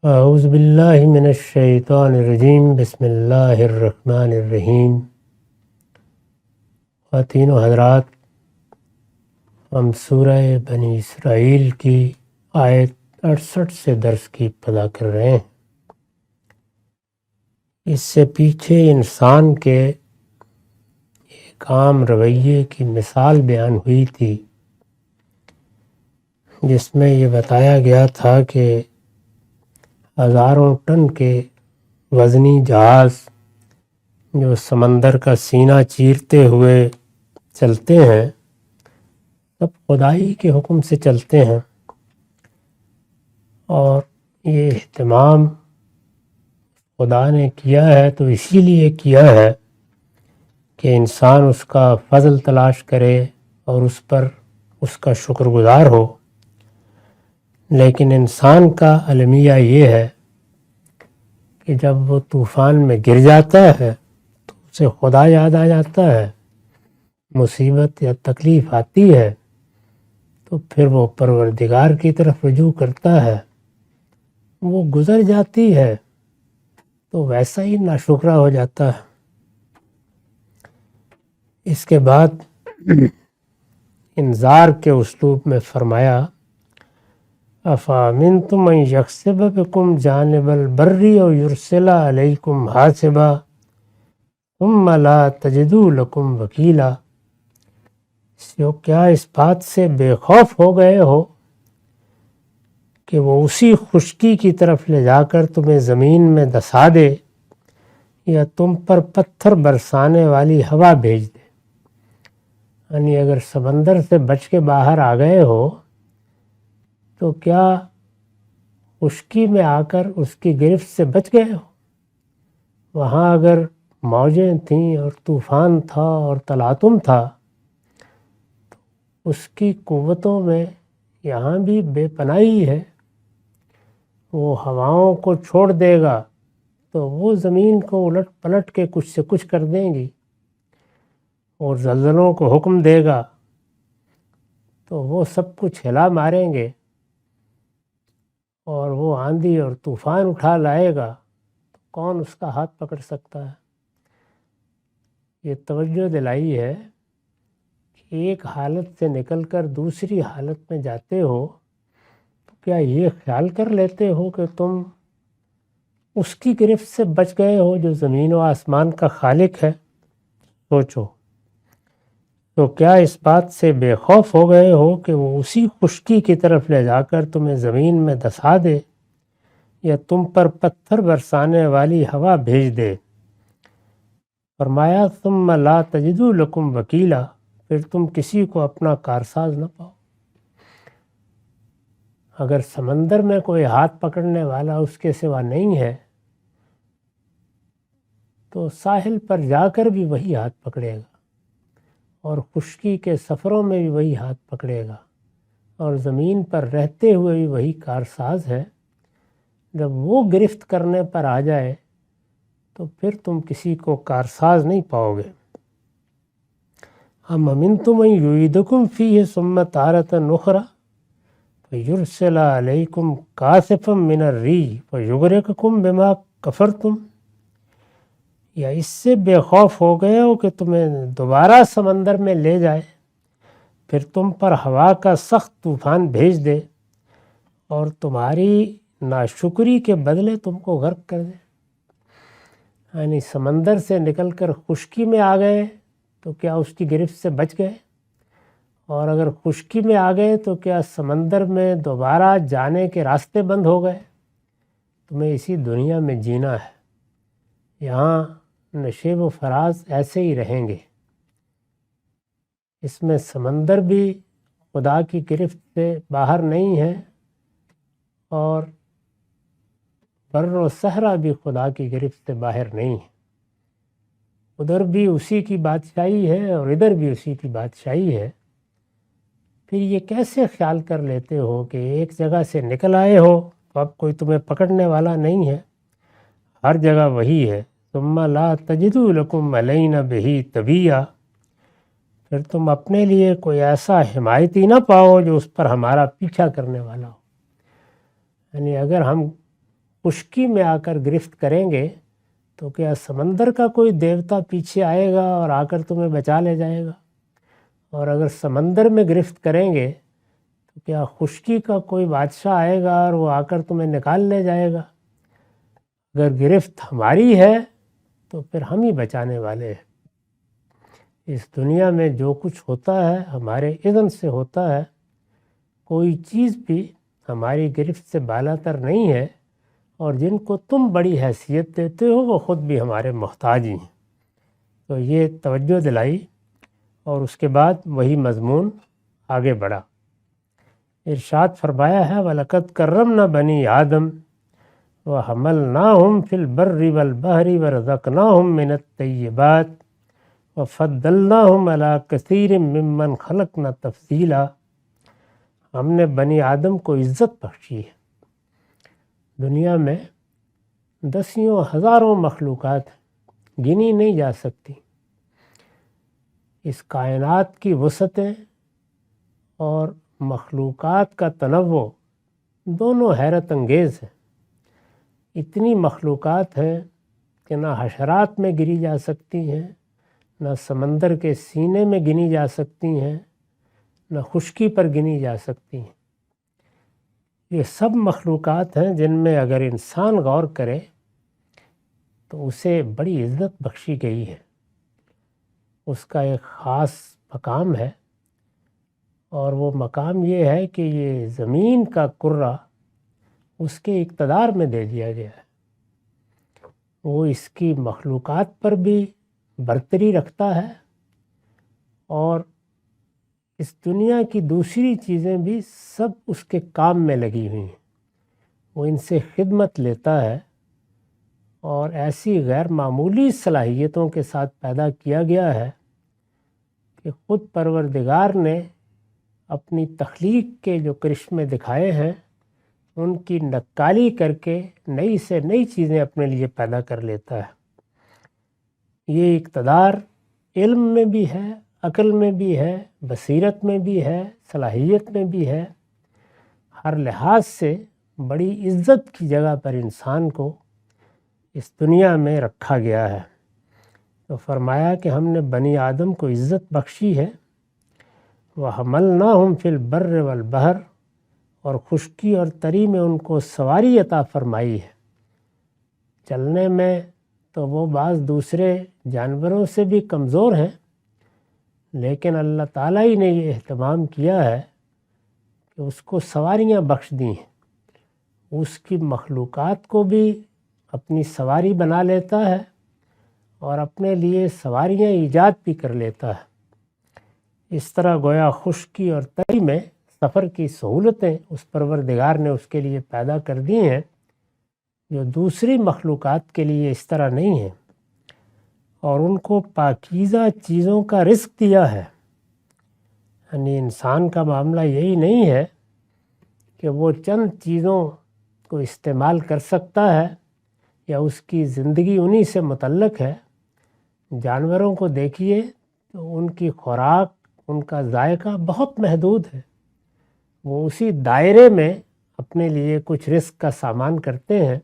اعوذ باللہ من الشیطان الرجیم بسم اللہ الرحمن الرحیم۔ خواتین و حضرات، ہم سورہ بنی اسرائیل کی آیت 68 سے درس کی ابتدا کر رہے ہیں۔ اس سے پیچھے انسان کے ایک عام رویے کی مثال بیان ہوئی تھی، جس میں یہ بتایا گیا تھا کہ ہزاروں ٹن کے وزنی جہاز جو سمندر کا سینہ چیرتے ہوئے چلتے ہیں، سب خدائی کے حکم سے چلتے ہیں، اور یہ اہتمام خدا نے کیا ہے تو اسی لیے کیا ہے کہ انسان اس کا فضل تلاش کرے اور اس پر اس کا شکر گزار ہو۔ لیکن انسان کا المیہ یہ ہے کہ جب وہ طوفان میں گر جاتا ہے تو اسے خدا یاد آ جاتا ہے، مصیبت یا تکلیف آتی ہے تو پھر وہ پروردگار کی طرف رجوع کرتا ہے، وہ گزر جاتی ہے تو ویسا ہی ناشکرہ ہو جاتا ہے۔ اس کے بعد انذار کے اسلوب میں فرمایا، افامنتم من یخسف بکم جانب البر او یرسل علیکم حاصبا ثم لا تجدوا لکم وکیلا۔ کیا اس بات سے بے خوف ہو گئے ہو کہ وہ اسی خشکی کی طرف لے جا کر تمہیں زمین میں دسا دے یا تم پر پتھر برسانے والی ہوا بھیج دے؟ یعنی اگر سمندر سے بچ کے باہر آ گئے ہو تو کیا خشکی میں آ کر اس کی گرفت سے بچ گئے ہو؟ وہاں اگر موجیں تھیں اور طوفان تھا اور تلاطم تھا تو اس کی قوتوں میں یہاں بھی بے پناہی ہے۔ وہ ہواؤں کو چھوڑ دے گا تو وہ زمین کو الٹ پلٹ کے کچھ سے کچھ کر دیں گی، اور زلزلوں کو حکم دے گا تو وہ سب کچھ ہلا ماریں گے، اور وہ آندھی اور طوفان اٹھا لائے گا تو کون اس کا ہاتھ پکڑ سکتا ہے؟ یہ توجہ دلائی ہے کہ ایک حالت سے نکل کر دوسری حالت میں جاتے ہو تو کیا یہ خیال کر لیتے ہو کہ تم اس کی گرفت سے بچ گئے ہو جو زمین و آسمان کا خالق ہے؟ سوچو، تو کیا اس بات سے بے خوف ہو گئے ہو کہ وہ اسی خشکی کی طرف لے جا کر تمہیں زمین میں دسا دے یا تم پر پتھر برسانے والی ہوا بھیج دے؟ فرمایا ثم لا تجدوا لکم وکیلا، پھر تم کسی کو اپنا کارساز نہ پاؤ۔ اگر سمندر میں کوئی ہاتھ پکڑنے والا اس کے سوا نہیں ہے تو ساحل پر جا کر بھی وہی ہاتھ پکڑے گا، اور خشکی کے سفروں میں بھی وہی ہاتھ پکڑے گا، اور زمین پر رہتے ہوئے بھی وہی کارساز ہے۔ جب وہ گرفت کرنے پر آ جائے تو پھر تم کسی کو کارساز نہیں پاؤ گے۔ ام امنتم ان یعیدکم فیہ ثم تارۃ اخری فیرسل علیکم کاسفا من الریح فیغرقکم بما کفرتم۔ یا اس سے بے خوف ہو گئے ہو کہ تمہیں دوبارہ سمندر میں لے جائے، پھر تم پر ہوا کا سخت طوفان بھیج دے اور تمہاری ناشکری کے بدلے تم کو غرق کر دے؟ یعنی سمندر سے نکل کر خشکی میں آ گئے تو کیا اس کی گرفت سے بچ گئے؟ اور اگر خشکی میں آ گئے تو کیا سمندر میں دوبارہ جانے کے راستے بند ہو گئے؟ تمہیں اسی دنیا میں جینا ہے، یہاں نشیب و فراز ایسے ہی رہیں گے۔ اس میں سمندر بھی خدا کی گرفت سے باہر نہیں ہے، اور بر و صحرا بھی خدا کی گرفت سے باہر نہیں ہے۔ ادھر بھی اسی کی بادشاہی ہے اور ادھر بھی اسی کی بادشاہی ہے۔ پھر یہ کیسے خیال کر لیتے ہو کہ ایک جگہ سے نکل آئے ہو تو اب کوئی تمہیں پکڑنے والا نہیں ہے؟ ہر جگہ وہی ہے۔ ثم لا تجدوا لکم علینا بہ تبیہ، پھر تم اپنے لیے کوئی ایسا حمایتی نہ پاؤ جو اس پر ہمارا پیچھا کرنے والا ہو۔ یعنی اگر ہم خشکی میں آ کر گرفت کریں گے تو کیا سمندر کا کوئی دیوتا پیچھے آئے گا اور آ کر تمہیں بچا لے جائے گا؟ اور اگر سمندر میں گرفت کریں گے تو کیا خشکی کا کوئی بادشاہ آئے گا اور وہ آ کر تمہیں نکال لے جائے گا؟ اگر گرفت ہماری ہے تو پھر ہم ہی بچانے والے ہیں۔ اس دنیا میں جو کچھ ہوتا ہے ہمارے اذن سے ہوتا ہے، کوئی چیز بھی ہماری گرفت سے بالاتر نہیں ہے، اور جن کو تم بڑی حیثیت دیتے ہو وہ خود بھی ہمارے محتاج ہی ہیں۔ تو یہ توجہ دلائی، اور اس کے بعد وہی مضمون آگے بڑھا۔ ارشاد فرمایا ہے وَلَقَدْ كَرَّمْنَا بَنِي آدَمَ وَحَمَلْنَاهُمْ فِي الْبَرِّ وَالْبَحْرِ وَرَزَقْنَاهُم مِّنَ الطَّيِّبَاتِ وَفَضَّلْنَاهُمْ عَلَىٰ كَثِيرٍ مِّمَّنْ خَلَقْنَا تَفْضِيلًا۔ ہم نے بنی آدم کو عزت بخشی ہے۔ دنیا میں دسیوں ہزاروں مخلوقات گنی نہیں جا سکتی۔ اس کائنات کی وسعتیں اور مخلوقات کا تنوع دونوں حیرت انگیز ہیں۔ اتنی مخلوقات ہیں کہ نہ حشرات میں گنی جا سکتی ہیں، نہ سمندر کے سینے میں گنی جا سکتی ہیں، نہ خشکی پر گنی جا سکتی ہیں۔ یہ سب مخلوقات ہیں جن میں اگر انسان غور کرے تو اسے بڑی عزت بخشی گئی ہے۔ اس کا ایک خاص مقام ہے، اور وہ مقام یہ ہے کہ یہ زمین کا کرہ اس کے اقتدار میں دے دیا گیا ہے۔ وہ اس کی مخلوقات پر بھی برتری رکھتا ہے، اور اس دنیا کی دوسری چیزیں بھی سب اس کے کام میں لگی ہوئی ہیں۔ وہ ان سے خدمت لیتا ہے، اور ایسی غیر معمولی صلاحیتوں کے ساتھ پیدا کیا گیا ہے کہ خود پروردگار نے اپنی تخلیق کے جو کرشمے دکھائے ہیں ان کی نقالی کر کے نئی سے نئی چیزیں اپنے لیے پیدا کر لیتا ہے۔ یہ اقتدار علم میں بھی ہے، عقل میں بھی ہے، بصیرت میں بھی ہے، صلاحیت میں بھی ہے۔ ہر لحاظ سے بڑی عزت کی جگہ پر انسان کو اس دنیا میں رکھا گیا ہے۔ تو فرمایا کہ ہم نے بنی آدم کو عزت بخشی ہے۔ وَحَمَلْنَاهُمْ فِي الْبَرِّ وَالْبَحْرِ، اور خشکی اور تری میں ان کو سواری عطا فرمائی ہے۔ چلنے میں تو وہ بعض دوسرے جانوروں سے بھی کمزور ہیں، لیکن اللہ تعالیٰ ہی نے یہ اہتمام کیا ہے کہ اس کو سواریاں بخش دی ہیں۔ اس کی مخلوقات کو بھی اپنی سواری بنا لیتا ہے، اور اپنے لیے سواریاں ایجاد بھی کر لیتا ہے۔ اس طرح گویا خشکی اور تری میں سفر کی سہولتیں اس پروردگار نے اس کے لیے پیدا کر دی ہیں، جو دوسری مخلوقات کے لیے اس طرح نہیں ہیں، اور ان کو پاکیزہ چیزوں کا رزق دیا ہے۔ یعنی انسان کا معاملہ یہی نہیں ہے کہ وہ چند چیزوں کو استعمال کر سکتا ہے یا اس کی زندگی انہی سے متعلق ہے۔ جانوروں کو دیکھیے تو ان کی خوراک، ان کا ذائقہ بہت محدود ہے۔ وہ اسی دائرے میں اپنے لیے کچھ رزق کا سامان کرتے ہیں،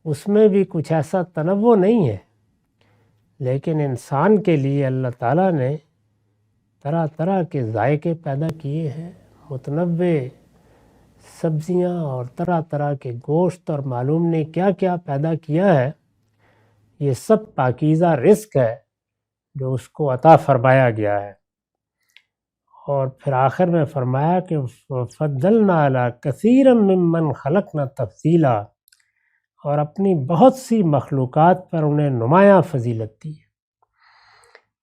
اس میں بھی کچھ ایسا تنوع نہیں ہے۔ لیکن انسان کے لیے اللہ تعالیٰ نے طرح طرح کے ذائقے پیدا کیے ہیں، متنوع سبزیاں اور طرح طرح کے گوشت، اور معلوم نہیں کیا کیا پیدا کیا ہے۔ یہ سب پاکیزہ رزق ہے جو اس کو عطا فرمایا گیا ہے۔ اور پھر آخر میں فرمایا کہ فَضَّلْنَا عَلَىٰ كَثِيرًا مِّمَّنْ خَلَقْنَا تَفْضِيلًا، اور اپنی بہت سی مخلوقات پر انہیں نمایاں فضیلت دی۔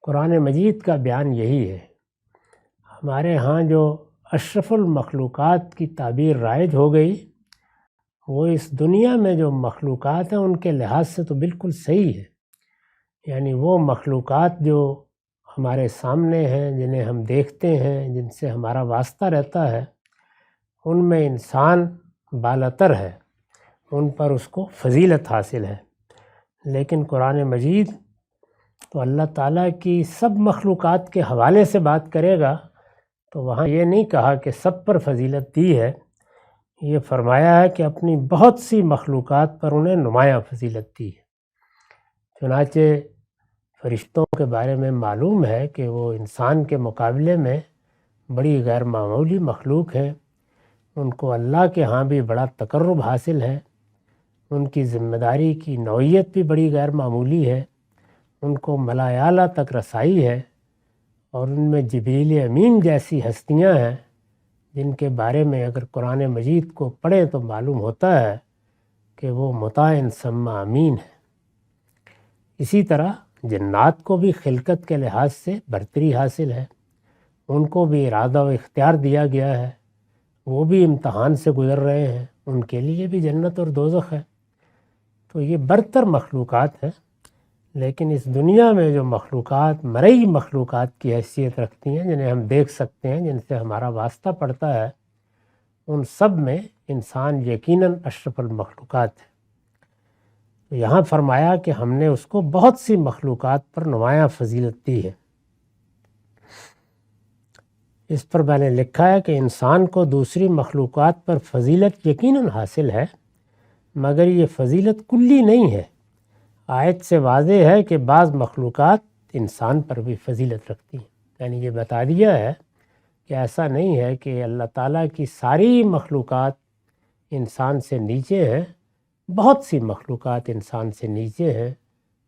قرآن مجید کا بیان یہی ہے۔ ہمارے ہاں جو اشرف المخلوقات کی تعبیر رائج ہو گئی، وہ اس دنیا میں جو مخلوقات ہیں ان کے لحاظ سے تو بالکل صحیح ہے۔ یعنی وہ مخلوقات جو ہمارے سامنے ہیں، جنہیں ہم دیکھتے ہیں، جن سے ہمارا واسطہ رہتا ہے، ان میں انسان بالاتر ہے، ان پر اس کو فضیلت حاصل ہے۔ لیکن قرآن مجید تو اللہ تعالیٰ کی سب مخلوقات کے حوالے سے بات کرے گا تو وہاں یہ نہیں کہا کہ سب پر فضیلت دی ہے، یہ فرمایا ہے کہ اپنی بہت سی مخلوقات پر انہیں نمایاں فضیلت دی ہے۔ چنانچہ فرشتوں کے بارے میں معلوم ہے کہ وہ انسان کے مقابلے میں بڑی غیر معمولی مخلوق ہے، ان کو اللہ کے ہاں بھی بڑا تقرب حاصل ہے، ان کی ذمہ داری کی نوعیت بھی بڑی غیر معمولی ہے، ان کو ملائے اعلیٰ تک رسائی ہے، اور ان میں جبریل امین جیسی ہستیاں ہیں جن کے بارے میں اگر قرآن مجید کو پڑھیں تو معلوم ہوتا ہے کہ وہ مطاع ثم امین ہے۔ اسی طرح جنات کو بھی خلقت کے لحاظ سے برتری حاصل ہے، ان کو بھی ارادہ و اختیار دیا گیا ہے، وہ بھی امتحان سے گزر رہے ہیں، ان کے لیے بھی جنت اور دوزخ ہے۔ تو یہ برتر مخلوقات ہیں، لیکن اس دنیا میں جو مخلوقات مرئی مخلوقات کی حیثیت رکھتی ہیں، جنہیں ہم دیکھ سکتے ہیں، جن سے ہمارا واسطہ پڑتا ہے، ان سب میں انسان یقیناً اشرف المخلوقات ہے۔ تو یہاں فرمایا کہ ہم نے اس کو بہت سی مخلوقات پر نمایاں فضیلت دی ہے۔ اس پر میں نے لکھا ہے کہ انسان کو دوسری مخلوقات پر فضیلت یقیناً حاصل ہے، مگر یہ فضیلت کلی نہیں ہے۔ آیت سے واضح ہے کہ بعض مخلوقات انسان پر بھی فضیلت رکھتی ہیں، یعنی یہ بتا دیا ہے کہ ایسا نہیں ہے کہ اللہ تعالیٰ کی ساری مخلوقات انسان سے نیچے ہیں، بہت سی مخلوقات انسان سے نیچے ہیں،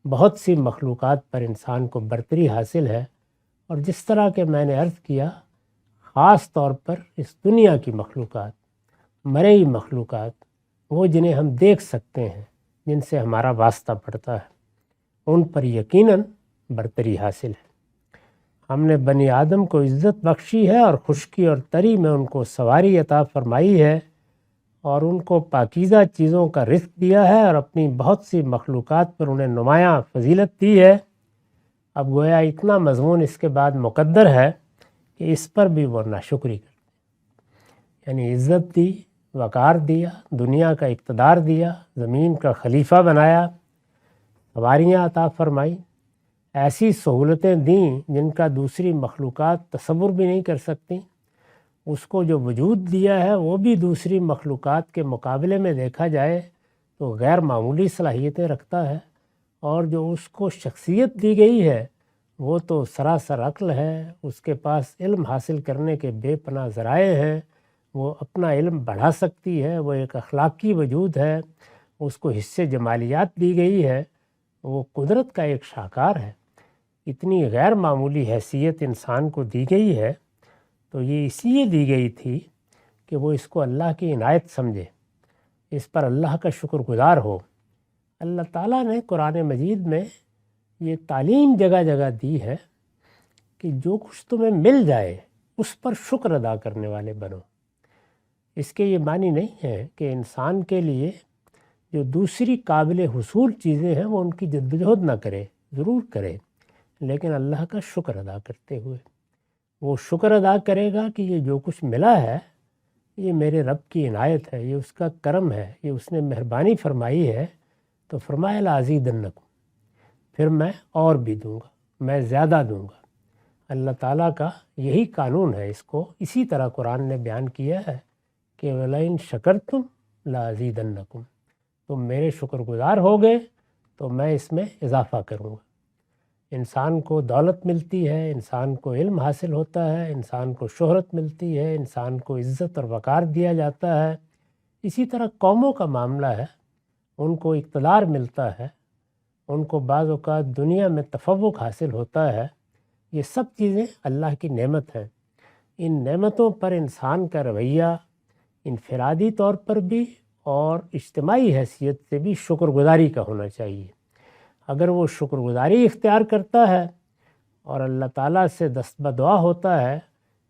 بہت سی مخلوقات پر انسان کو برتری حاصل ہے، اور جس طرح کہ میں نے عرض کیا، خاص طور پر اس دنیا کی مخلوقات، مرئی مخلوقات، وہ جنہیں ہم دیکھ سکتے ہیں، جن سے ہمارا واسطہ پڑتا ہے، ان پر یقیناً برتری حاصل ہے۔ ہم نے بنی آدم کو عزت بخشی ہے اور خشکی اور تری میں ان کو سواری عطا فرمائی ہے، اور ان کو پاکیزہ چیزوں کا رزق دیا ہے، اور اپنی بہت سی مخلوقات پر انہیں نمایاں فضیلت دی ہے۔ اب گویا اتنا مضمون اس کے بعد مقدر ہے کہ اس پر بھی وہ ناشکری کرتے، یعنی عزت دی، وقار دیا، دنیا کا اقتدار دیا، زمین کا خلیفہ بنایا، سواریاں عطا فرمائی، ایسی سہولتیں دیں جن کا دوسری مخلوقات تصور بھی نہیں کر سکتی۔ اس کو جو وجود دیا ہے وہ بھی دوسری مخلوقات کے مقابلے میں دیکھا جائے تو غیر معمولی صلاحیتیں رکھتا ہے، اور جو اس کو شخصیت دی گئی ہے وہ تو سراسر عقل ہے، اس کے پاس علم حاصل کرنے کے بے پناہ ذرائع ہیں، وہ اپنا علم بڑھا سکتی ہے، وہ ایک اخلاقی وجود ہے، اس کو حصے جمالیات دی گئی ہے، وہ قدرت کا ایک شاہکار ہے۔ اتنی غیر معمولی حیثیت انسان کو دی گئی ہے، تو یہ اس لیے دی گئی تھی کہ وہ اس کو اللہ کی عنایت سمجھے، اس پر اللہ کا شکر گزار ہو۔ اللہ تعالیٰ نے قرآن مجید میں یہ تعلیم جگہ جگہ دی ہے کہ جو کچھ تمہیں مل جائے اس پر شکر ادا کرنے والے بنو۔ اس کے یہ معنی نہیں ہے کہ انسان کے لیے جو دوسری قابل حصول چیزیں ہیں وہ ان کی جدوجہد نہ کرے، ضرور کرے، لیکن اللہ کا شکر ادا کرتے ہوئے وہ شکر ادا کرے گا کہ یہ جو کچھ ملا ہے یہ میرے رب کی عنایت ہے، یہ اس کا کرم ہے، یہ اس نے مہربانی فرمائی ہے۔ تو فرمایا لازیدنکم، پھر میں اور بھی دوں گا، میں زیادہ دوں گا۔ اللہ تعالیٰ کا یہی قانون ہے، اس کو اسی طرح قرآن نے بیان کیا ہے کہ وَلَئِن شَكَرْتُمْ لَأَزِيدَنَّكُمْ، تم میرے شکر گزار ہوگے تو میں اس میں اضافہ کروں گا۔ انسان کو دولت ملتی ہے، انسان کو علم حاصل ہوتا ہے، انسان کو شہرت ملتی ہے، انسان کو عزت اور وقار دیا جاتا ہے۔ اسی طرح قوموں کا معاملہ ہے، ان کو اقتدار ملتا ہے، ان کو بعض اوقات دنیا میں تفوق حاصل ہوتا ہے۔ یہ سب چیزیں اللہ کی نعمت ہیں۔ ان نعمتوں پر انسان کا رویہ انفرادی طور پر بھی اور اجتماعی حیثیت سے بھی شکر گزاری کا ہونا چاہیے۔ اگر وہ شکر گزاری اختیار کرتا ہے اور اللہ تعالیٰ سے دست بدعا ہوتا ہے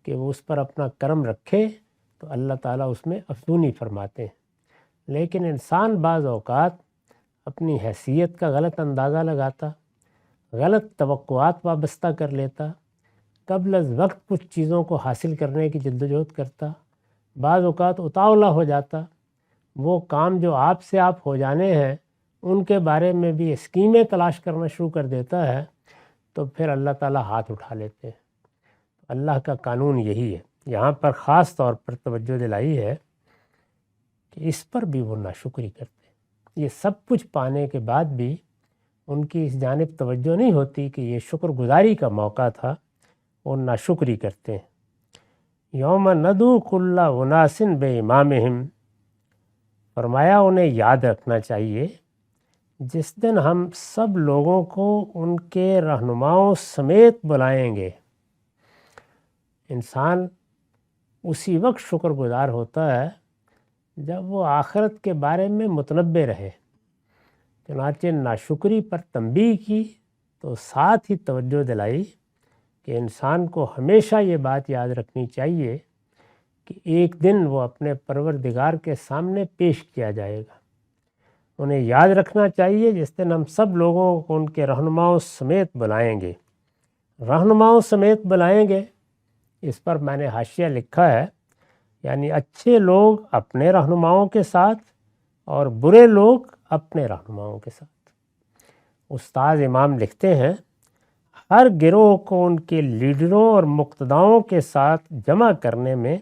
کہ وہ اس پر اپنا کرم رکھے تو اللہ تعالیٰ اس میں افزونی فرماتے ہیں۔ لیکن انسان بعض اوقات اپنی حیثیت کا غلط اندازہ لگاتا، غلط توقعات وابستہ کر لیتا، قبل از وقت کچھ چیزوں کو حاصل کرنے کی جدوجہد کرتا، بعض اوقات اتاولا ہو جاتا، وہ کام جو آپ سے آپ ہو جانے ہیں ان کے بارے میں بھی اسکیمیں تلاش کرنا شروع کر دیتا ہے، تو پھر اللہ تعالیٰ ہاتھ اٹھا لیتے ہیں۔ اللہ کا قانون یہی ہے۔ یہاں پر خاص طور پر توجہ دلائی ہے کہ اس پر بھی وہ ناشکری کرتے ہیں۔ یہ سب کچھ پانے کے بعد بھی ان کی اس جانب توجہ نہیں ہوتی کہ یہ شکر گزاری کا موقع تھا، وہ ناشکری کرتے ہیں۔ یوم ندعو کل اناس بامامہم، فرمایا انہیں یاد رکھنا چاہیے جس دن ہم سب لوگوں کو ان کے رہنماؤں سمیت بلائیں گے۔ انسان اسی وقت شکر گزار ہوتا ہے جب وہ آخرت کے بارے میں متنبع رہے۔ چنانچہ ناشکری پر تنبیہ کی تو ساتھ ہی توجہ دلائی کہ انسان کو ہمیشہ یہ بات یاد رکھنی چاہیے کہ ایک دن وہ اپنے پروردگار کے سامنے پیش کیا جائے گا۔ انہیں یاد رکھنا چاہیے جس دن ہم سب لوگوں کو ان کے رہنماؤں سمیت بلائیں گے۔ رہنماؤں سمیت بلائیں گے، اس پر میں نے حاشیہ لکھا ہے، یعنی اچھے لوگ اپنے رہنماؤں کے ساتھ اور برے لوگ اپنے رہنماؤں کے ساتھ۔ استاد امام لکھتے ہیں، ہر گروہ کو ان کے لیڈروں اور مقتداؤں کے ساتھ جمع کرنے میں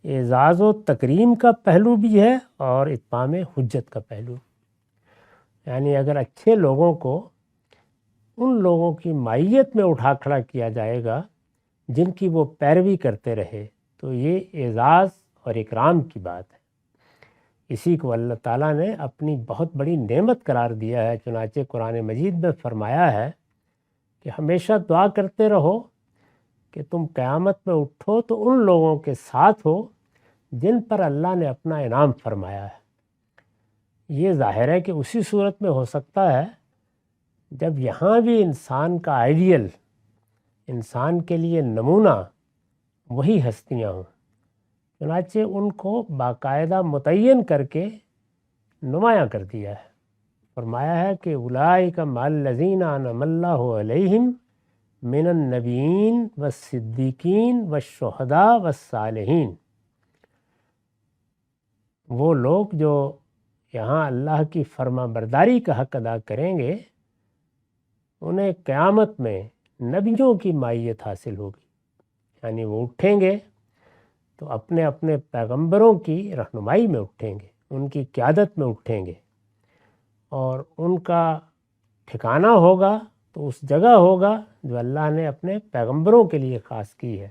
اعزاز و تکریم کا پہلو بھی ہے اور اتمام حجت کا پہلو۔ یعنی اگر اچھے لوگوں کو ان لوگوں کی معیت میں اٹھا کھڑا کیا جائے گا جن کی وہ پیروی کرتے رہے تو یہ اعزاز اور اکرام کی بات ہے۔ اسی کو اللہ تعالیٰ نے اپنی بہت بڑی نعمت قرار دیا ہے۔ چنانچہ قرآن مجید میں فرمایا ہے کہ ہمیشہ دعا کرتے رہو کہ تم قیامت میں اٹھو تو ان لوگوں کے ساتھ ہو جن پر اللہ نے اپنا انعام فرمایا ہے۔ یہ ظاہر ہے کہ اسی صورت میں ہو سکتا ہے جب یہاں بھی انسان کا آئیڈیل، انسان کے لیے نمونہ وہی ہستیاں ہوں۔ چنانچہ ان کو باقاعدہ متعین کر کے نمایاں کر دیا ہے۔ فرمایا ہے کہ اولئک مع الذین انعم اللہ علیہم من النبیین والصدیقین والشہداء والصالحین۔ وہ لوگ جو یہاں اللہ کی فرما برداری کا حق ادا کریں گے انہیں قیامت میں نبیوں کی معیت حاصل ہوگی۔ یعنی وہ اٹھیں گے تو اپنے اپنے پیغمبروں کی رہنمائی میں اٹھیں گے، ان کی قیادت میں اٹھیں گے، اور ان کا ٹھکانہ ہوگا تو اس جگہ ہوگا جو اللہ نے اپنے پیغمبروں کے لیے خاص کی ہے۔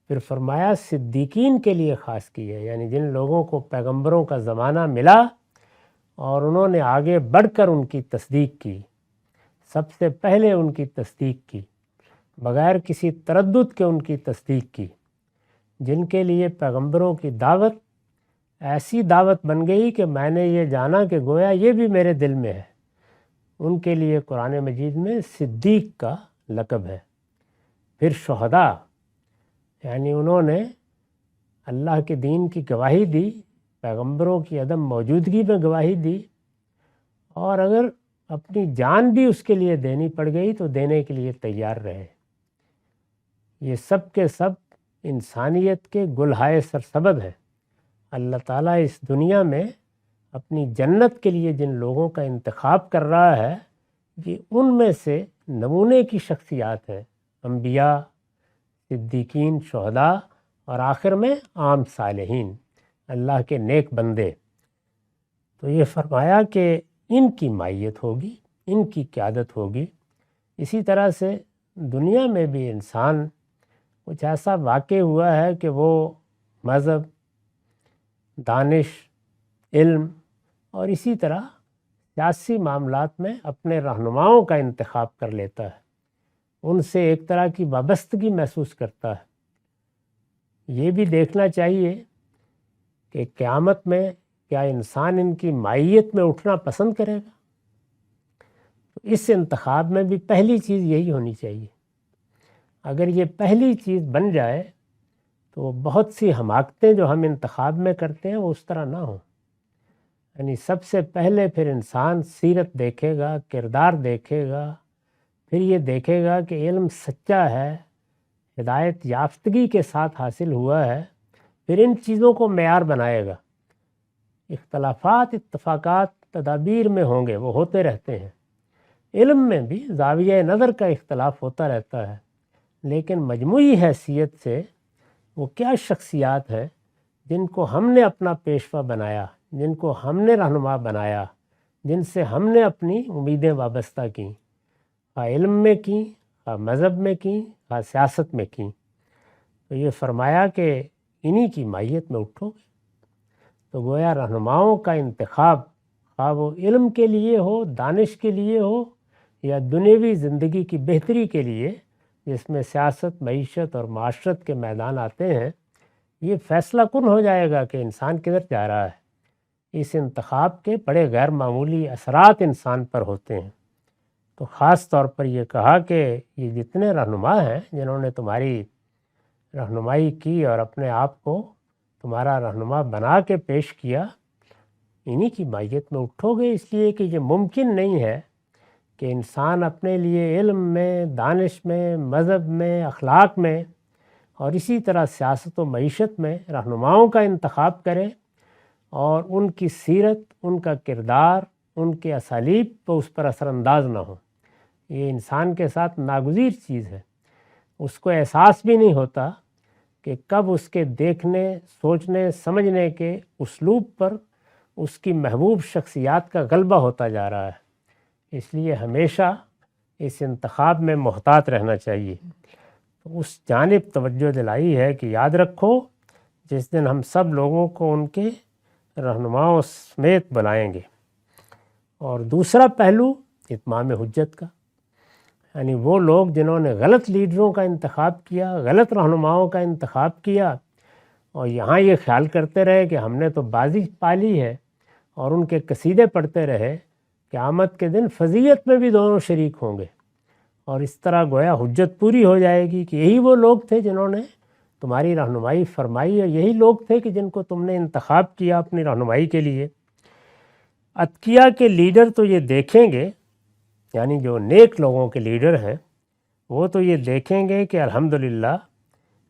پھر فرمایا صدیقین کے لیے خاص کی ہے، یعنی جن لوگوں کو پیغمبروں کا زمانہ ملا اور انہوں نے آگے بڑھ کر ان کی تصدیق کی، سب سے پہلے ان کی تصدیق کی، بغیر کسی تردد کے ان کی تصدیق کی، جن کے لیے پیغمبروں کی دعوت ایسی دعوت بن گئی کہ میں نے یہ جانا کہ گویا یہ بھی میرے دل میں ہے۔ ان کے لیے قرآن مجید میں صدیق کا لقب ہے۔ پھر شہداء، یعنی انہوں نے اللہ کے دین کی گواہی دی، پیغمبروں کی عدم موجودگی میں گواہی دی، اور اگر اپنی جان بھی اس کے لیے دینی پڑ گئی تو دینے کے لیے تیار رہے۔ یہ سب کے سب انسانیت کے گلہائے سرسبد ہیں۔ اللہ تعالیٰ اس دنیا میں اپنی جنت کے لیے جن لوگوں کا انتخاب کر رہا ہے یہ ان میں سے نمونے کی شخصیات ہیں، انبیاء، صدیقین، شہداء، اور آخر میں عام صالحین، اللہ کے نیک بندے۔ تو یہ فرمایا کہ ان کی معیت ہوگی، ان کی قیادت ہوگی۔ اسی طرح سے دنیا میں بھی انسان کچھ ایسا واقع ہوا ہے کہ وہ مذہب، دانش، علم اور اسی طرح سیاسی معاملات میں اپنے رہنماؤں کا انتخاب کر لیتا ہے، ان سے ایک طرح کی وابستگی محسوس کرتا ہے۔ یہ بھی دیکھنا چاہیے کہ قیامت میں کیا انسان ان کی معیت میں اٹھنا پسند کرے گا؟ تو اس انتخاب میں بھی پہلی چیز یہی ہونی چاہیے۔ اگر یہ پہلی چیز بن جائے تو بہت سی حماقتیں جو ہم انتخاب میں کرتے ہیں وہ اس طرح نہ ہوں۔ یعنی سب سے پہلے پھر انسان سیرت دیکھے گا، کردار دیکھے گا، پھر یہ دیکھے گا کہ علم سچا ہے، ہدایت یافتگی کے ساتھ حاصل ہوا ہے، پھر ان چیزوں کو معیار بنائے گا۔ اختلافات، اتفاقات تدابیر میں ہوں گے، وہ ہوتے رہتے ہیں۔ علم میں بھی زاویہ نظر کا اختلاف ہوتا رہتا ہے، لیکن مجموعی حیثیت سے وہ کیا شخصیات ہیں جن کو ہم نے اپنا پیشوا بنایا، جن کو ہم نے رہنما بنایا، جن سے ہم نے اپنی امیدیں وابستہ کیں، خواہ علم میں کیں، خواہ مذہب میں کیں، خواہ سیاست میں کیں، تو یہ فرمایا کہ انہی کی مائیت میں اٹھو گے۔ تو گویا رہنماؤں کا انتخاب خواہ وہ علم کے لیے ہو، دانش کے لیے ہو، یا دنیوی زندگی کی بہتری کے لیے جس میں سیاست، معیشت اور معاشرت کے میدان آتے ہیں، یہ فیصلہ کن ہو جائے گا کہ انسان کدھر جا رہا ہے۔ اس انتخاب کے بڑے غیر معمولی اثرات انسان پر ہوتے ہیں۔ تو خاص طور پر یہ کہا کہ یہ جتنے رہنما ہیں جنہوں نے تمہاری رہنمائی کی اور اپنے آپ کو تمہارا رہنما بنا کے پیش کیا، انہی کی مائیت میں اٹھو گے، اس لیے کہ یہ ممکن نہیں ہے کہ انسان اپنے لیے علم میں، دانش میں، مذہب میں، اخلاق میں اور اسی طرح سیاست و معیشت میں رہنماؤں کا انتخاب کرے اور ان کی سیرت، ان کا کردار، ان کے اسالیب تو اس پر اثر انداز نہ ہو۔ یہ انسان کے ساتھ ناگزیر چیز ہے۔ اس کو احساس بھی نہیں ہوتا کہ کب اس کے دیکھنے، سوچنے، سمجھنے کے اسلوب پر اس کی محبوب شخصیات کا غلبہ ہوتا جا رہا ہے۔ اس لیے ہمیشہ اس انتخاب میں محتاط رہنا چاہیے۔ اس جانب توجہ دلائی ہے کہ یاد رکھو جس دن ہم سب لوگوں کو ان کے رہنماؤں سمیت بلائیں گے۔ اور دوسرا پہلو اتمام حجت کا، یعنی وہ لوگ جنہوں نے غلط لیڈروں کا انتخاب کیا، غلط رہنماؤں کا انتخاب کیا اور یہاں یہ خیال کرتے رہے کہ ہم نے تو بازی پالی ہے اور ان کے قصیدے پڑھتے رہے، قیامت کے دن فضیلت میں بھی دونوں شریک ہوں گے، اور اس طرح گویا حجت پوری ہو جائے گی کہ یہی وہ لوگ تھے جنہوں نے تمہاری رہنمائی فرمائی، اور یہی لوگ تھے کہ جن کو تم نے انتخاب کیا اپنی رہنمائی کے لیے۔ اتقیاء کے لیڈر تو یہ دیکھیں گے، یعنی جو نیک لوگوں کے لیڈر ہیں وہ تو یہ دیکھیں گے کہ الحمدللہ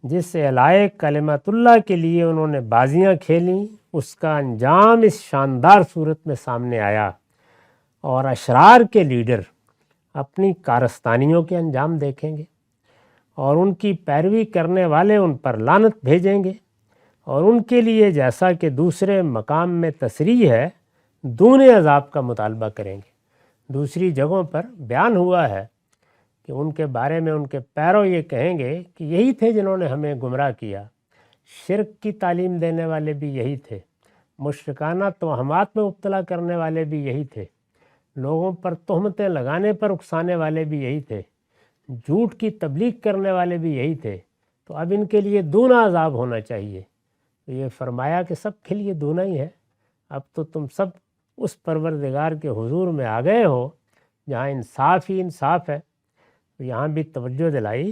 جس اعلائے کلمت اللہ کے لیے انہوں نے بازیاں کھیلیں اس کا انجام اس شاندار صورت میں سامنے آیا، اور اشرار کے لیڈر اپنی کارستانیوں کے انجام دیکھیں گے اور ان کی پیروی کرنے والے ان پر لعنت بھیجیں گے، اور ان کے لیے جیسا کہ دوسرے مقام میں تصریح ہے دونے عذاب کا مطالبہ کریں گے۔ دوسری جگہوں پر بیان ہوا ہے کہ ان کے بارے میں ان کے پیرو یہ کہیں گے کہ یہی تھے جنہوں نے ہمیں گمراہ کیا، شرک کی تعلیم دینے والے بھی یہی تھے، مشرکانہ توہمات میں مبتلا کرنے والے بھی یہی تھے، لوگوں پر تہمتیں لگانے پر اکسانے والے بھی یہی تھے، جھوٹ کی تبلیغ کرنے والے بھی یہی تھے، تو اب ان کے لیے دونا عذاب ہونا چاہیے۔ تو یہ فرمایا کہ سب کے لیے دونا ہی ہے۔ اب تو تم سب اس پروردگار کے حضور میں آ گئے ہو جہاں انصاف ہی انصاف ہے۔ تو یہاں بھی توجہ دلائی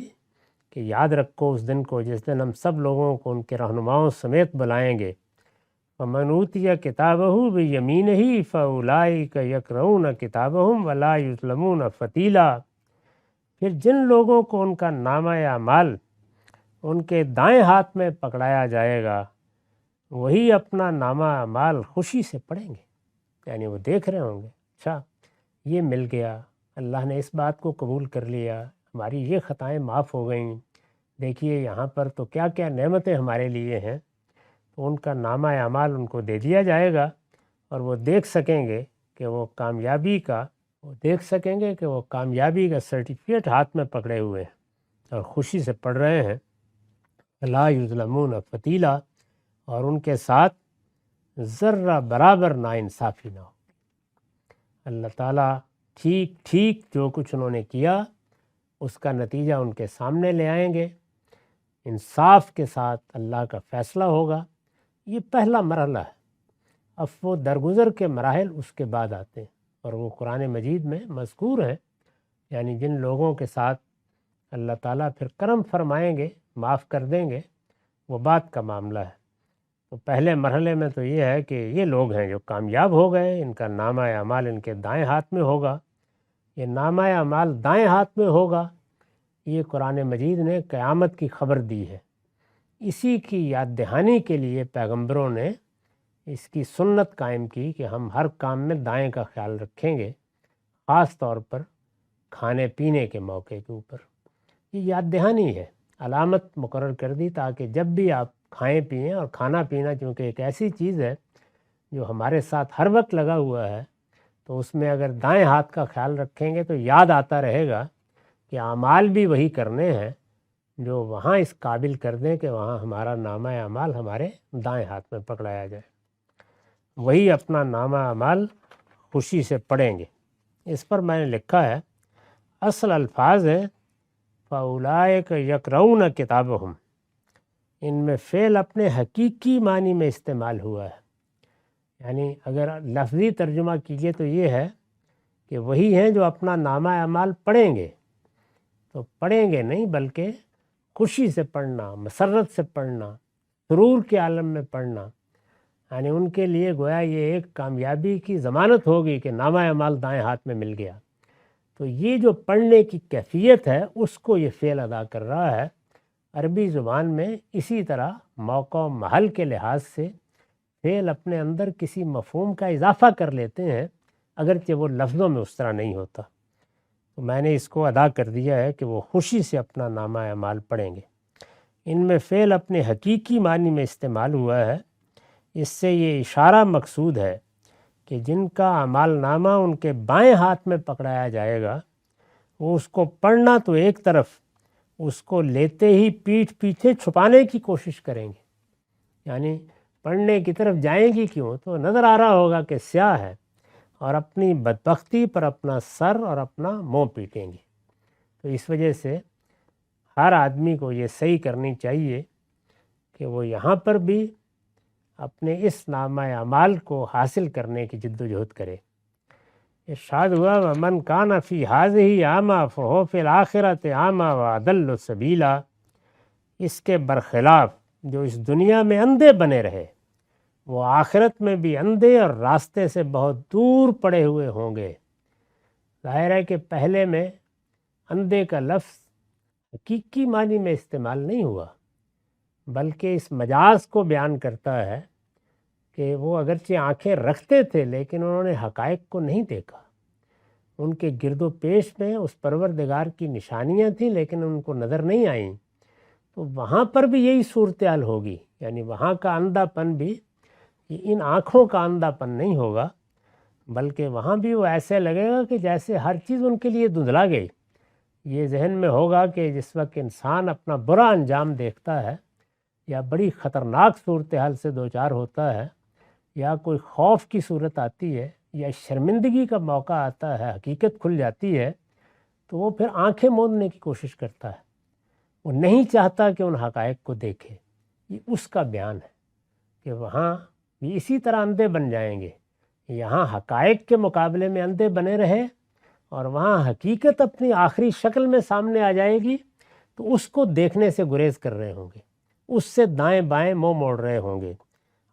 کہ یاد رکھو اس دن کو جس دن ہم سب لوگوں کو ان کے رہنماؤں سمیت بلائیں گے۔ فَمَنْ أُوتِيَ كِتَابَهُ بِيَمِينِهِ فَأُولَٰئِكَ يَقْرَؤُونَ كِتَابَهُمْ وَلَا يُظْلَمُونَ فَتِيلًا۔ پھر جن لوگوں کو ان کا نامہ اعمال ان کے دائیں ہاتھ میں پکڑایا جائے گا وہی اپنا نامہ اعمال خوشی سے پڑھیں گے، یعنی وہ دیکھ رہے ہوں گے اچھا یہ مل گیا، اللہ نے اس بات کو قبول کر لیا، ہماری یہ خطائیں معاف ہو گئیں، دیکھیے یہاں پر تو کیا کیا نعمتیں ہمارے لیے ہیں۔ تو ان کا نامہ اعمال ان کو دے دیا جائے گا اور وہ دیکھ سکیں گے کہ وہ کامیابی کا سرٹیفکیٹ ہاتھ میں پکڑے ہوئے ہیں اور خوشی سے پڑھ رہے ہیں۔ لا یظلمون فتیلا، اور ان کے ساتھ ذرہ برابر ناانصافی نہ ہو۔ اللہ تعالیٰ ٹھیک جو کچھ انہوں نے کیا اس کا نتیجہ ان کے سامنے لے آئیں گے، انصاف کے ساتھ اللہ کا فیصلہ ہوگا۔ یہ پہلا مرحلہ ہے، اب وہ درگزر کے مراحل اس کے بعد آتے ہیں اور وہ قرآن مجید میں مذکور ہیں، یعنی جن لوگوں کے ساتھ اللہ تعالیٰ پھر کرم فرمائیں گے، معاف کر دیں گے، وہ بات کا معاملہ ہے۔ تو پہلے مرحلے میں تو یہ ہے کہ یہ لوگ ہیں جو کامیاب ہو گئے، ان کا نامہ اعمال ان کے دائیں ہاتھ میں ہوگا۔ یہ نامہ اعمال دائیں ہاتھ میں ہوگا، یہ قرآن مجید نے قیامت کی خبر دی ہے۔ اسی کی یاد دہانی کے لیے پیغمبروں نے اس کی سنت قائم کی کہ ہم ہر کام میں دائیں کا خیال رکھیں گے، خاص طور پر کھانے پینے کے موقع کے اوپر۔ یہ یاد دہانی ہے، علامت مقرر کر دی تاکہ جب بھی آپ کھائیں پئیں، اور کھانا پینا چونکہ ایک ایسی چیز ہے جو ہمارے ساتھ ہر وقت لگا ہوا ہے، تو اس میں اگر دائیں ہاتھ کا خیال رکھیں گے تو یاد آتا رہے گا کہ اعمال بھی وہی کرنے ہیں جو وہاں اس قابل کر دیں کہ وہاں ہمارا نامہ اعمال ہمارے دائیں ہاتھ میں پکڑایا جائے، وہی اپنا نامہ اعمال خوشی سے پڑھیں گے۔ اس پر میں نے لکھا ہے، اصل الفاظ ہے فَأُولَٰئِكَ يَقْرَؤُونَ كِتَابَهُمْ، ان میں فعل اپنے حقیقی معنی میں استعمال ہوا ہے، یعنی اگر لفظی ترجمہ کیجئے تو یہ ہے کہ وہی ہیں جو اپنا نامہ اعمال پڑھیں گے، تو پڑھیں گے نہیں بلکہ خوشی سے پڑھنا، مسرت سے پڑھنا، سرور کے عالم میں پڑھنا، یعنی ان کے لیے گویا یہ ایک کامیابی کی ضمانت ہوگی کہ نامہ اعمال دائیں ہاتھ میں مل گیا۔ تو یہ جو پڑھنے کی کیفیت ہے اس کو یہ فعل ادا کر رہا ہے۔ عربی زبان میں اسی طرح موقع و محل کے لحاظ سے فعل اپنے اندر کسی مفہوم کا اضافہ کر لیتے ہیں، اگرچہ وہ لفظوں میں اس طرح نہیں ہوتا۔ تو میں نے اس کو ادا کر دیا ہے کہ وہ خوشی سے اپنا نامہ اعمال پڑھیں گے۔ ان میں فعل اپنے حقیقی معنی میں استعمال ہوا ہے، اس سے یہ اشارہ مقصود ہے کہ جن کا اعمال نامہ ان کے بائیں ہاتھ میں پکڑایا جائے گا، وہ اس کو پڑھنا تو ایک طرف، اس کو لیتے ہی پیٹھ پیچھے چھپانے کی کوشش کریں گے، یعنی پڑھنے کی طرف جائیں گی کیوں، تو نظر آ رہا ہوگا کہ سیاہ ہے، اور اپنی بدبختی پر اپنا سر اور اپنا منہ پیٹیں گے۔ تو اس وجہ سے ہر آدمی کو یہ صحیح کرنی چاہیے کہ وہ یہاں پر بھی اپنے اس نامہ اعمال کو حاصل کرنے کی جد و جہد کرے۔ ارشاد ہوا وَمَنْ كَانَ فِي هَٰذِهِ أَعْمَىٰ فَهُوَ فِي الْآخِرَةِ أَعْمَىٰ وَأَضَلُّ سَبِيلًا، اس کے برخلاف جو اس دنیا میں اندھے بنے رہے وہ آخرت میں بھی اندھے اور راستے سے بہت دور پڑے ہوئے ہوں گے۔ ظاہر ہے کہ پہلے میں اندھے کا لفظ حقیقی معنی میں استعمال نہیں ہوا، بلکہ اس مجاز کو بیان کرتا ہے کہ وہ اگرچہ آنکھیں رکھتے تھے لیکن انہوں نے حقائق کو نہیں دیکھا، ان کے گرد و پیش میں اس پروردگار کی نشانیاں تھیں لیکن ان کو نظر نہیں آئیں۔ تو وہاں پر بھی یہی صورتحال ہوگی، یعنی وہاں کا اندھا پن بھی ان آنکھوں کا اندھا پن نہیں ہوگا، بلکہ وہاں بھی وہ ایسے لگے گا کہ جیسے ہر چیز ان کے لیے دھندلا گئی۔ یہ ذہن میں ہوگا کہ جس وقت انسان اپنا برا انجام دیکھتا ہے یا بڑی خطرناک صورتحال سے دوچار ہوتا ہے یا کوئی خوف کی صورت آتی ہے یا شرمندگی کا موقع آتا ہے، حقیقت کھل جاتی ہے، تو وہ پھر آنکھیں موندنے کی کوشش کرتا ہے، وہ نہیں چاہتا کہ ان حقائق کو دیکھے۔ یہ اس کا بیان ہے کہ وہاں بھی اسی طرح اندھے بن جائیں گے، یہاں حقائق کے مقابلے میں اندھے بنے رہے اور وہاں حقیقت اپنی آخری شکل میں سامنے آ جائے گی تو اس کو دیکھنے سے گریز کر رہے ہوں گے، اس سے دائیں بائیں منہ موڑ رہے ہوں گے،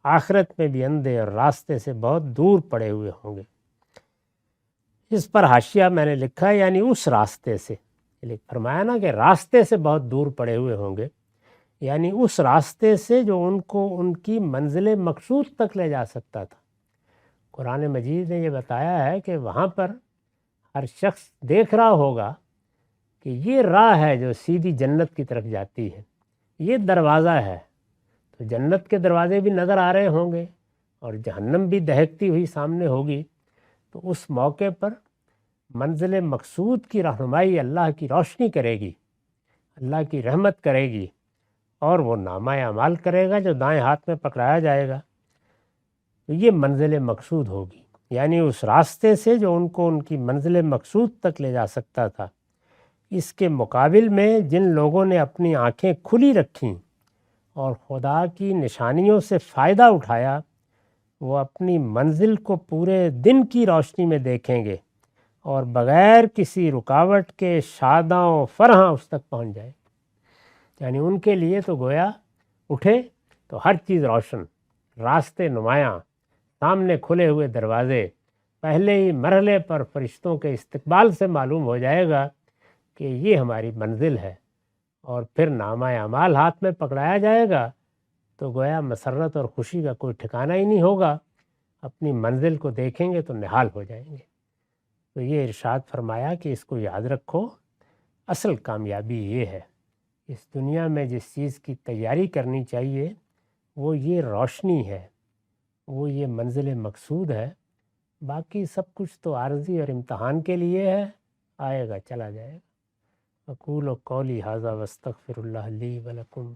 آخرت میں بھی اندھے اور راستے سے بہت دور پڑے ہوئے ہوں گے۔ اس پر حاشیہ میں نے لکھا ہے یعنی اس راستے سے، فرمایا نا کہ راستے سے بہت دور پڑے ہوئے ہوں گے، یعنی اس راستے سے جو ان کو ان کی منزل مقصود تک لے جا سکتا تھا۔ قرآن مجید نے یہ بتایا ہے کہ وہاں پر ہر شخص دیکھ رہا ہوگا کہ یہ راہ ہے جو سیدھی جنت کی طرف جاتی ہے، یہ دروازہ ہے، تو جنت کے دروازے بھی نظر آ رہے ہوں گے اور جہنم بھی دہکتی ہوئی سامنے ہوگی۔ تو اس موقع پر منزل مقصود کی رہنمائی اللہ کی روشنی کرے گی، اللہ کی رحمت کرے گی، اور وہ نامہ اعمال کرے گا جو دائیں ہاتھ میں پکڑایا جائے گا، تو یہ منزل مقصود ہوگی، یعنی اس راستے سے جو ان کو ان کی منزل مقصود تک لے جا سکتا تھا۔ اس کے مقابل میں جن لوگوں نے اپنی آنکھیں کھلی رکھیں اور خدا کی نشانیوں سے فائدہ اٹھایا، وہ اپنی منزل کو پورے دن کی روشنی میں دیکھیں گے اور بغیر کسی رکاوٹ کے شاداں و فرحاں اس تک پہنچ جائے، یعنی ان کے لیے تو گویا اٹھے تو ہر چیز روشن، راستے نمایاں، سامنے کھلے ہوئے دروازے، پہلے ہی مرحلے پر فرشتوں کے استقبال سے معلوم ہو جائے گا کہ یہ ہماری منزل ہے، اور پھر نامہ اعمال ہاتھ میں پکڑایا جائے گا تو گویا مسرت اور خوشی کا کوئی ٹھکانہ ہی نہیں ہوگا، اپنی منزل کو دیکھیں گے تو نہال ہو جائیں گے۔ تو یہ ارشاد فرمایا کہ اس کو یاد رکھو، اصل کامیابی یہ ہے، اس دنیا میں جس چیز کی تیاری کرنی چاہیے وہ یہ روشنی ہے، وہ یہ منزل مقصود ہے، باقی سب کچھ تو عارضی اور امتحان کے لیے ہے، آئے گا چلا جائے گا۔ اقول قولی ھذا واستغفر اللہ لی ولکم۔